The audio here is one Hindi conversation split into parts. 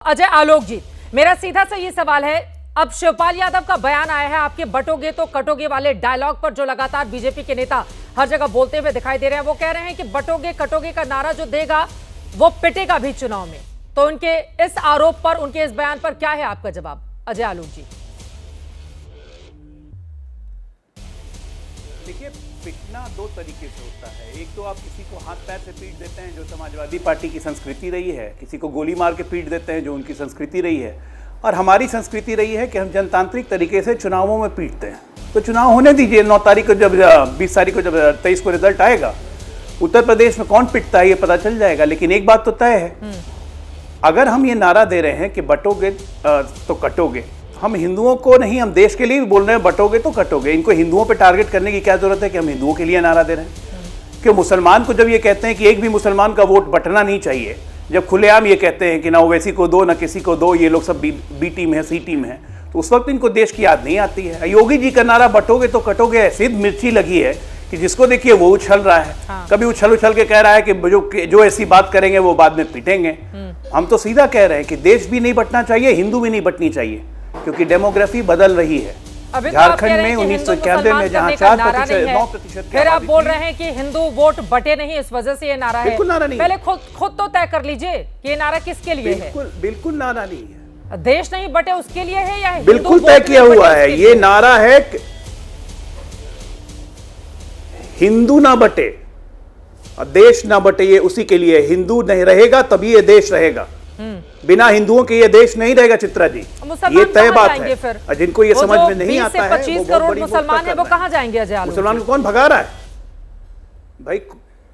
अजय आलोक जी, मेरा सीधा सा ये सवाल है, अब शिवपाल यादव का बयान आया है, आपके बटोगे तो कटोगे वाले डायलॉग पर जो लगातार बीजेपी के नेता हर जगह बोलते हुए दिखाई दे रहे हैं, वो कह रहे हैं कि बटोगे कटोगे का नारा जो देगा वो पिटेगा भी चुनाव में। तो उनके इस आरोप पर, उनके इस बयान पर क्या है आपका जवाब अजय आलोक जी? देखिए, पिटना दो तरीके से होता है। एक तो आप किसी को हाथ पैर से पीट देते हैं, जो समाजवादी पार्टी की संस्कृति रही है, किसी को गोली मार के पीट देते हैं, जो उनकी संस्कृति रही है, और हमारी संस्कृति रही है कि हम जनतांत्रिक तरीके से चुनावों में पीटते हैं। तो चुनाव होने दीजिए, 9 तारीख को जब 20 तारीख को जब 23 को रिजल्ट आएगा, उत्तर प्रदेश में कौन पिटता है ये पता चल जाएगा। लेकिन एक बात तो तय है, अगर हम ये नारा दे रहे हैं कि बटोगे तो कटोगे, हम हिंदुओं को नहीं, हम देश के लिए भी बोल रहे हैं बटोगे तो कटोगे। इनको हिंदुओं पे टारगेट करने की क्या जरूरत है कि हम हिंदुओं के लिए नारा दे रहे हैं? कि मुसलमान को जब ये कहते हैं कि एक भी मुसलमान का वोट बटना नहीं चाहिए, जब खुलेआम ये कहते हैं कि ना ओवैसी को दो ना किसी को दो, ये लोग सब बी टीम है, सी टीम है, तो उस वक्त इनको देश की याद नहीं आती है। योगी जी का नारा बटोगे तो कटोगे ऐसी मिर्ची लगी है कि जिसको देखिए वो उछल रहा है। कभी उछल उछल के कह रहा है कि जो ऐसी बात करेंगे वो बाद में पीटेंगे। हम तो सीधा कह रहे हैं कि देश भी नहीं बटना चाहिए, हिंदू भी नहीं बटनी चाहिए, क्योंकि डेमोग्राफी बदल रही है। झारखंड में 1991 में जहां 4%, 9%, फिर आप बोल रहे हैं कि हिंदू वोट बटे नहीं, इस वजह से ये नारा है। नारा नहीं, पहले खुद तो तय कर लीजिए कि ये नारा किसके लिए है। बिल्कुल नारा नहीं है। देश नहीं बटे उसके लिए है या बिल्कुल तय किया हुआ है। ये नारा है हिंदू ना बटे और देश ना बटे, ये उसी के लिए। हिंदू नहीं रहेगा तभी ये देश रहेगा, बिना हिंदुओं के ये देश नहीं रहेगा। चित्रा जी, ये तय बात है। और जिनको ये समझ में नहीं आता है, 25 करोड़ मुसलमान है, वो कहां जाएंगे अजय आलोक? मुसलमान को कौन भगा रहा है भाई?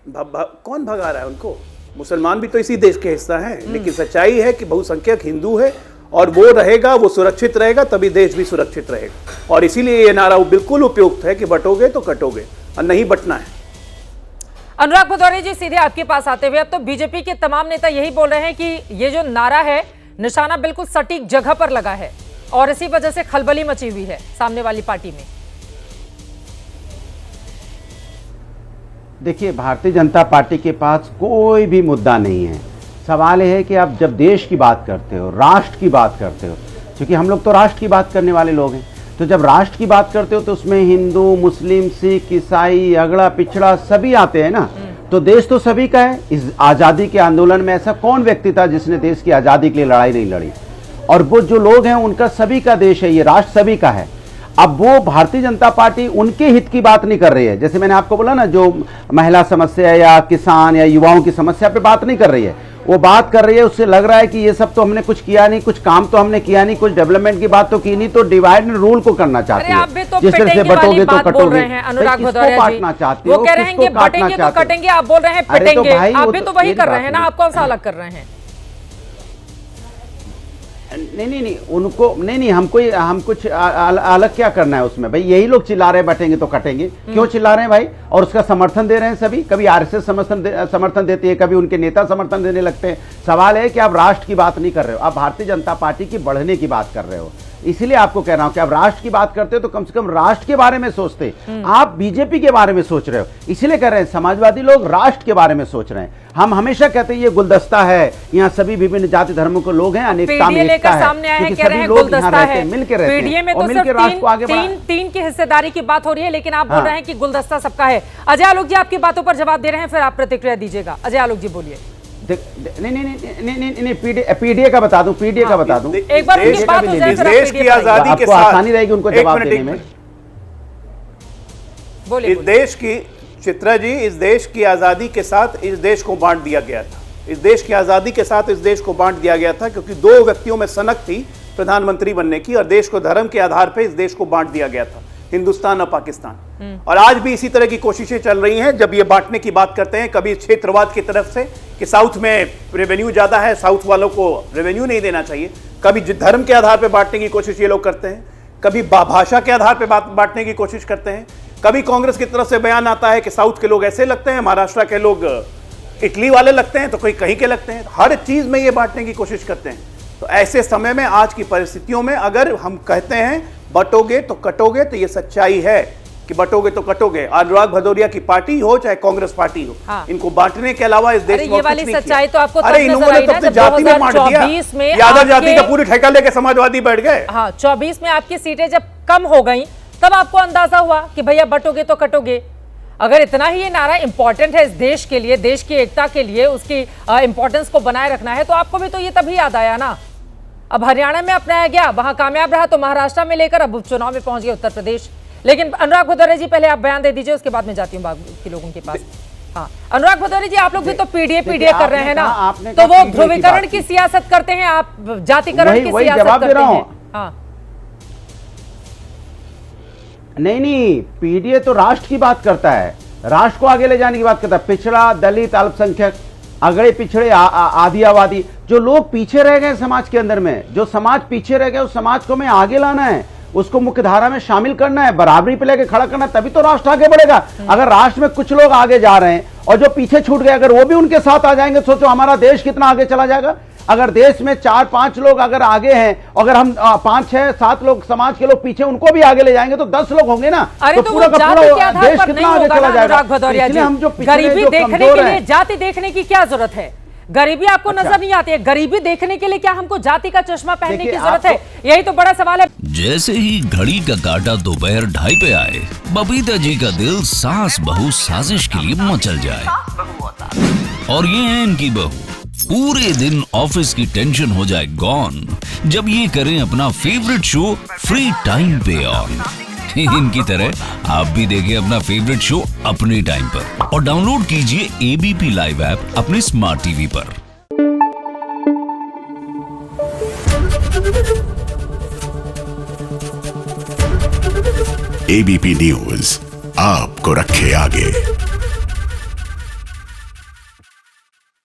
कौन भगा रहा है उनको? मुसलमान भी तो इसी देश के हिस्सा है। लेकिन सच्चाई है कि बहुसंख्यक हिंदू है और वो रहेगा, वो सुरक्षित रहेगा, तभी देश भी सुरक्षित रहेगा। और इसीलिए ये नारा बिल्कुल उपयुक्त है कि बटोगे तो कटोगे और नहीं बटना है। अनुराग भदौरिया जी, सीधे आपके पास आते हुए, अब तो बीजेपी के तमाम नेता यही बोल रहे हैं कि ये जो नारा है, निशाना बिल्कुल सटीक जगह पर लगा है और इसी वजह से खलबली मची हुई है सामने वाली पार्टी में। देखिए, भारतीय जनता पार्टी के पास कोई भी मुद्दा नहीं है। सवाल यह है कि आप जब देश की बात करते हो, राष्ट्र की बात करते हो, क्योंकि हम लोग तो राष्ट्र की बात करने वाले लोग हैं, तो जब राष्ट्र की बात करते हो तो उसमें हिंदू, मुस्लिम, सिख, ईसाई, अगड़ा पिछड़ा सभी आते हैं ना। तो देश तो सभी का है। इस आज़ादी के आंदोलन में ऐसा कौन व्यक्ति था जिसने देश की आज़ादी के लिए लड़ाई नहीं लड़ी? और वो जो लोग हैं उनका सभी का देश है, ये राष्ट्र सभी का है। अब वो भारतीय जनता पार्टी उनके हित की बात नहीं कर रही है। जैसे मैंने आपको बोला ना, जो महिला समस्या या किसान या युवाओं की समस्या पे बात नहीं कर रही है, वो बात कर रही है, उससे लग रहा है कि ये सब तो हमने कुछ किया नहीं, कुछ काम तो हमने किया नहीं, कुछ डेवलपमेंट की बात तो की नहीं, तो डिवाइड एंड रूल को करना चाहती है। जिस तरह से बटोगे तो कटोगे, अनुराग भदौरिया बांटना चाहती वो कह रहे हैं कि बटेंगे तो कटेंगे, आप बोल रहे हैं पिटेंगे। आप भी तो वही कर रहे हैं ना, आप कौन सा अलग कर रहे हैं? नहीं, उनको नहीं, हम कुछ अलग क्या करना है उसमें भाई? यही लोग चिल्ला रहे हैं बटेंगे तो कटेंगे, क्यों चिल्ला रहे हैं भाई? और उसका समर्थन दे रहे हैं सभी। कभी आरएसएस समर्थन देती है, कभी उनके नेता समर्थन देने लगते हैं। सवाल है कि आप राष्ट्र की बात नहीं कर रहे हो, आप भारतीय जनता पार्टी की बढ़ने की बात कर रहे हो। इसीलिए आपको कह रहा हूं कि आप राष्ट्र की बात करते हो तो कम से कम राष्ट्र के बारे में सोचते। आप बीजेपी के बारे में सोच रहे हो, इसलिए कह रहे हैं समाजवादी लोग राष्ट्र के बारे में सोच रहे हैं। हम हमेशा कहते हैं ये गुलदस्ता है, यहाँ सभी विभिन्न जाति धर्मों के लोग हैं, अनेकता में एकता है, क्योंकि सभी लोग यहाँ रहते हैं, मिलकर रहते हैं और मिलकर राष्ट्र को आगे बढ़ाते हैं। तीन की हिस्सेदारी की बात हो रही है, लेकिन आप बोल रहे हैं कि गुलदस्ता सबका है। अजय आलोक जी, आपकी बातों पर जवाब दे रहे हैं, फिर आप प्रतिक्रिया दीजिएगा। अजय आलोक जी बोलिए। नहीं, पीडीए का बता दूं, पीडीए का बता दूं। एक बार उनकी बात हो जाए, देश की आजादी के साथ आसानी रहेगी उनको जवाब देने में। इस देश की, चित्रा जी, इस देश की आजादी के साथ इस देश को बांट दिया गया था। इस देश की आजादी के साथ इस देश को बांट दिया गया था क्योंकि 2 व्यक्तियों में सनक थी प्रधानमंत्री बनने की, और देश को धर्म के आधार पर इस देश को बांट दिया गया था, हिंदुस्तान और पाकिस्तान। और आज भी इसी तरह की कोशिशें चल रही हैं। जब ये बांटने की बात करते हैं, कभी क्षेत्रवाद की तरफ से कि साउथ में रेवेन्यू ज्यादा है, साउथ वालों को रेवेन्यू नहीं देना चाहिए, कभी धर्म के आधार पर बांटने की कोशिश ये लोग करते हैं, कभी भाषा के आधार पर बांटने की कोशिश करते हैं, कभी कांग्रेस की तरफ से बयान आता है कि साउथ के लोग ऐसे लगते हैं, महाराष्ट्र के लोग इटली वाले लगते हैं, तो कोई कहीं के लगते हैं। हर चीज में ये बांटने की कोशिश करते हैं। तो ऐसे समय में, आज की परिस्थितियों में, अगर हम कहते हैं बटोगे तो कटोगे, तो ये सच्चाई है कि बटोगे तो कटोगे। अनुराग भदौरिया की पार्टी हो चाहे कांग्रेस पार्टी हो, हाँ। इनको बांटने के अलावा इस देश अरे में ये कुछ वाली नहीं सच्चाई किया। तो आपको तब अरे नजर इन्होंने आई तो ना अपनी जब जाति में बांट 2024 में दिया, यादव जाति आपके- का पूरी ठेका लेके समाजवादी बैठ गए। हाँ, 24 में आपकी सीटें जब कम हो गई तब आपको अंदाजा हुआ कि भैया बटोगे तो कटोगे। अगर इतना ही ये नारा इंपॉर्टेंट है इस देश के लिए, देश की एकता के लिए, उसकी इंपॉर्टेंस को बनाए रखना है, तो आपको भी तो ये तभी याद आया ना। अब हरियाणा में अपनाया गया, वहां कामयाब रहा, तो महाराष्ट्र में लेकर अब उपचुनाव में पहुंच गए उत्तर प्रदेश। लेकिन अनुराग भदौरिया जी पहले आप बयान दे दीजिए, उसके बाद में जाती हूँ बाकी लोगों के पास। हाँ, अनुराग भदौरिया जी, आप लोग भी तो पीडीए कर रहे हैं ना, तो वो ध्रुवीकरण की सियासत करते हैं, आप जातिकरण की सियासत करते हैं। हाँ, नहीं, पीडीए तो राष्ट्र की बात करता है, राष्ट्र को आगे ले जाने की बात करता है। पिछड़ा, दलित, अल्पसंख्यक, अगड़े पिछड़े, आदि आबादी, जो लोग पीछे रह गए समाज के अंदर में, जो समाज पीछे रह गया उस समाज को हमें आगे लाना है, उसको मुख्य धारा में शामिल करना है, बराबरी पे लेके खड़ा करना है, तभी तो राष्ट्र आगे बढ़ेगा। अगर राष्ट्र में कुछ लोग आगे जा रहे हैं और जो पीछे छूट गए अगर वो भी उनके साथ आ जाएंगे, सोचो हमारा देश कितना आगे चला जाएगा। अगर देश में 4-5 लोग अगर आगे हैं, अगर हम 5-6-7 लोग समाज के लोग पीछे, उनको भी आगे ले जाएंगे तो 10 लोग होंगे ना। अरे तो पूरा वो का जाति के पूरा आधार देश पर कितना नहीं आगे होगा चला ना, जाएगा। अनुराग भदौरिया इसलिए हम जो जी। पिछड़े, गरीबी जो देखने कमजोर के लिए हैं, जाति देखने की क्या जरूरत है? गरीबी आपको नजर नहीं आती है, गरीबी देखने के लिए क्या हमको जाति का चश्मा पहनने की देखिए, जरूरत है? यही तो बड़ा सवाल है। जैसे ही घड़ी का काटा दोपहर 2:30 पे आए, बबीता जी का दिल सास बहू साजिश के लिए मचल जाए। और ये है इनकी बहू, पूरे दिन ऑफिस की टेंशन हो जाए गॉन जब ये करें अपना फेवरेट शो फ्री टाइम पे ऑन। इनकी तरह आप भी देखिए अपना फेवरेट शो अपने टाइम पर और डाउनलोड कीजिए एबीपी लाइव ऐप अपने स्मार्ट टीवी पर। एबीपी न्यूज आपको रखे आगे।